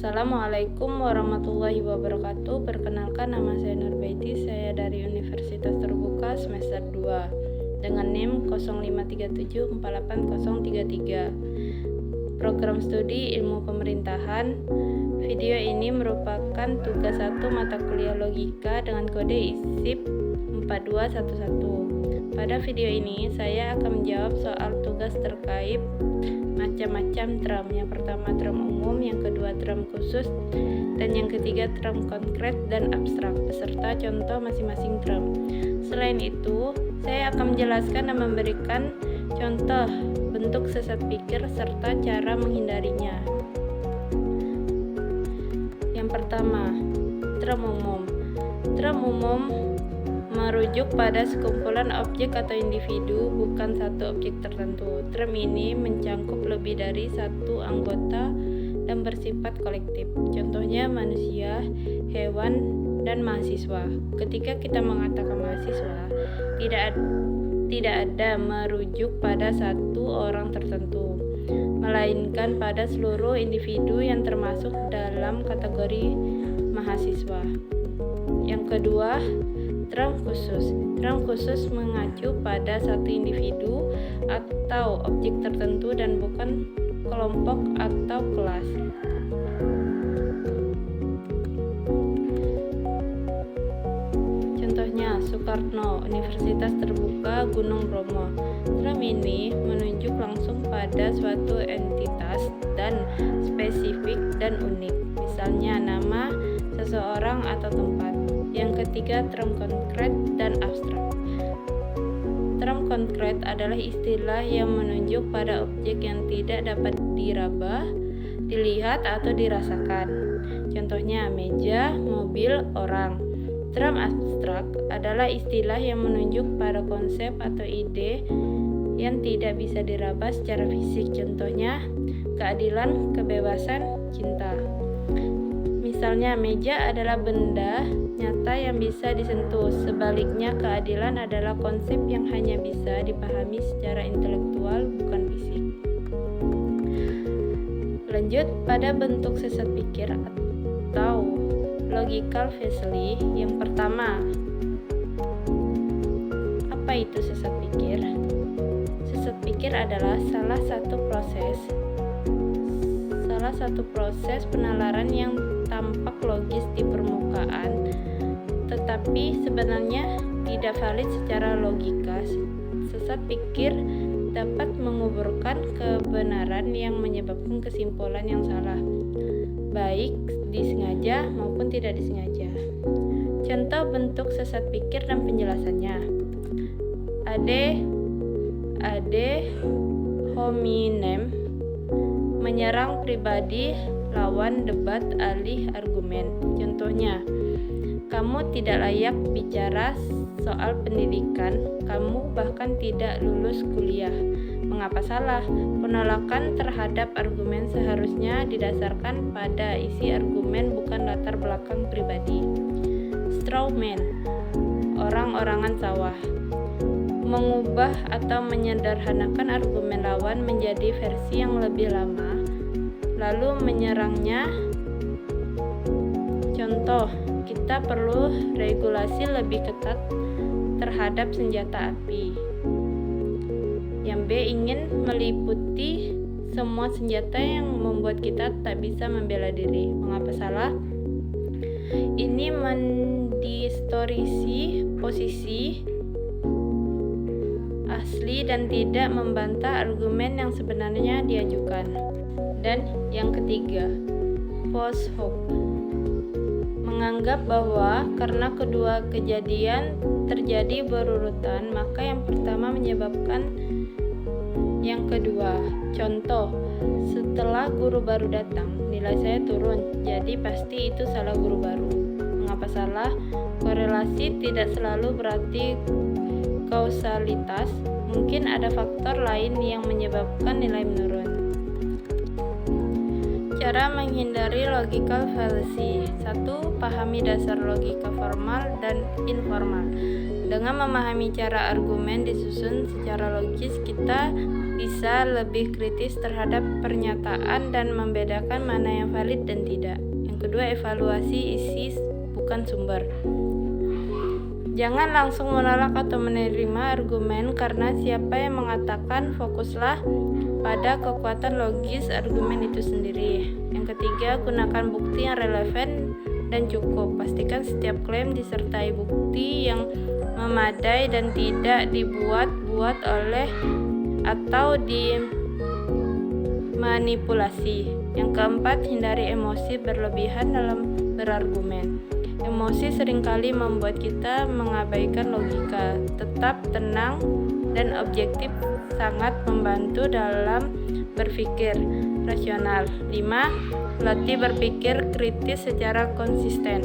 Assalamualaikum warahmatullahi wabarakatuh. Perkenalkan, nama saya Nurbaiti. Saya dari Universitas Terbuka semester 2 dengan NIM 0537488033. Program studi Ilmu Pemerintahan. Video ini merupakan tugas 1 mata kuliah logika dengan kode ISIP 4211. Pada video ini saya akan menjawab soal tugas terkait macam-macam term. Yang pertama term umum, yang kedua term khusus, dan yang ketiga term konkret dan abstrak beserta contoh masing-masing term. Selain itu, saya akan menjelaskan dan memberikan contoh bentuk sesat pikir serta cara menghindarinya. Yang pertama, term umum. Term umum merujuk pada sekumpulan objek atau individu, bukan satu objek tertentu. Term ini mencangkup lebih dari satu anggota dan bersifat kolektif. Contohnya manusia, hewan, dan mahasiswa. Ketika kita mengatakan mahasiswa, tidak ada merujuk pada satu orang tertentu, melainkan pada seluruh individu yang termasuk dalam kategori mahasiswa. Yang kedua, term khusus. Term khusus mengacu pada satu individu atau objek tertentu dan bukan kelompok atau kelas. Contohnya, Soekarno, Universitas Terbuka Gunung Bromo. Term ini menunjuk langsung pada suatu entitas dan spesifik dan unik, misalnya nama seseorang atau tempat. Yang ketiga, term konkret dan abstrak. Term konkret adalah istilah yang menunjuk pada objek yang tidak dapat diraba, dilihat, atau dirasakan. Contohnya meja, mobil, orang. Term abstrak adalah istilah yang menunjuk pada konsep atau ide yang tidak bisa diraba secara fisik. Contohnya keadilan, kebebasan, cinta. Misalnya, meja adalah benda nyata yang bisa disentuh. Sebaliknya, keadilan adalah konsep yang hanya bisa dipahami secara intelektual, bukan fisik. Lanjut pada bentuk sesat pikir atau logical fallacy. Yang pertama, apa itu sesat pikir? Sesat pikir adalah salah satu proses penalaran yang tampak logis di permukaan, tetapi sebenarnya tidak valid secara logika. Sesat pikir dapat menguburkan kebenaran yang menyebabkan kesimpulan yang salah, baik disengaja maupun tidak disengaja. Contoh bentuk sesat pikir dan penjelasannya. Ad hominem menyerang pribadi lawan debat alih argumen. Contohnya, kamu tidak layak bicara soal pendidikan, kamu bahkan tidak lulus kuliah. Mengapa salah? Penolakan terhadap argumen seharusnya didasarkan pada isi argumen, bukan latar belakang pribadi. Straw man, orang-orangan sawah, mengubah atau menyederhanakan argumen lawan menjadi versi yang lebih lama, lalu menyerangnya. Contoh, kita perlu regulasi lebih ketat terhadap senjata api. Yang B, ingin meliputi semua senjata yang membuat kita tak bisa membela diri. Mengapa salah? Ini mendistorisi posisi asli dan tidak membantah argumen yang sebenarnya diajukan. Dan yang ketiga, post hoc, menganggap bahwa karena kedua kejadian terjadi berurutan, maka yang pertama menyebabkan yang kedua. Contoh, setelah guru baru datang, nilai saya turun, jadi pasti itu salah guru baru. Mengapa salah? Korelasi tidak selalu berarti kausalitas. Mungkin ada faktor lain yang menyebabkan nilai menurun. Cara menghindari logical fallacy. 1. Pahami dasar logika formal dan informal. Dengan memahami cara argumen disusun secara logis, kita bisa lebih kritis terhadap pernyataan dan membedakan mana yang valid dan tidak. Yang kedua, evaluasi isi bukan sumber. Jangan langsung menolak atau menerima argumen karena siapa yang mengatakan, fokuslah pada kekuatan logis argumen itu sendiri. Yang ketiga, gunakan bukti yang relevan dan cukup. Pastikan setiap klaim disertai bukti yang memadai dan tidak dibuat-buat oleh atau dimanipulasi. Yang keempat, hindari emosi berlebihan dalam berargumen. Emosi seringkali membuat kita mengabaikan logika. Tetap tenang dan objektif sangat membantu dalam berpikir rasional. 5. Latih berpikir kritis secara konsisten.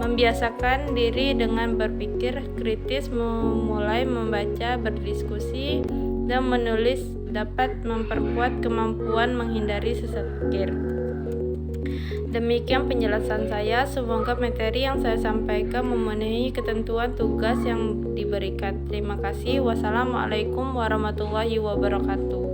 Membiasakan diri dengan berpikir kritis, mulai membaca, berdiskusi, dan menulis dapat memperkuat kemampuan menghindari sesat pikir. Demikian penjelasan saya. Semoga materi yang saya sampaikan memenuhi ketentuan tugas yang diberikan. Terima kasih. Wassalamualaikum warahmatullahi wabarakatuh.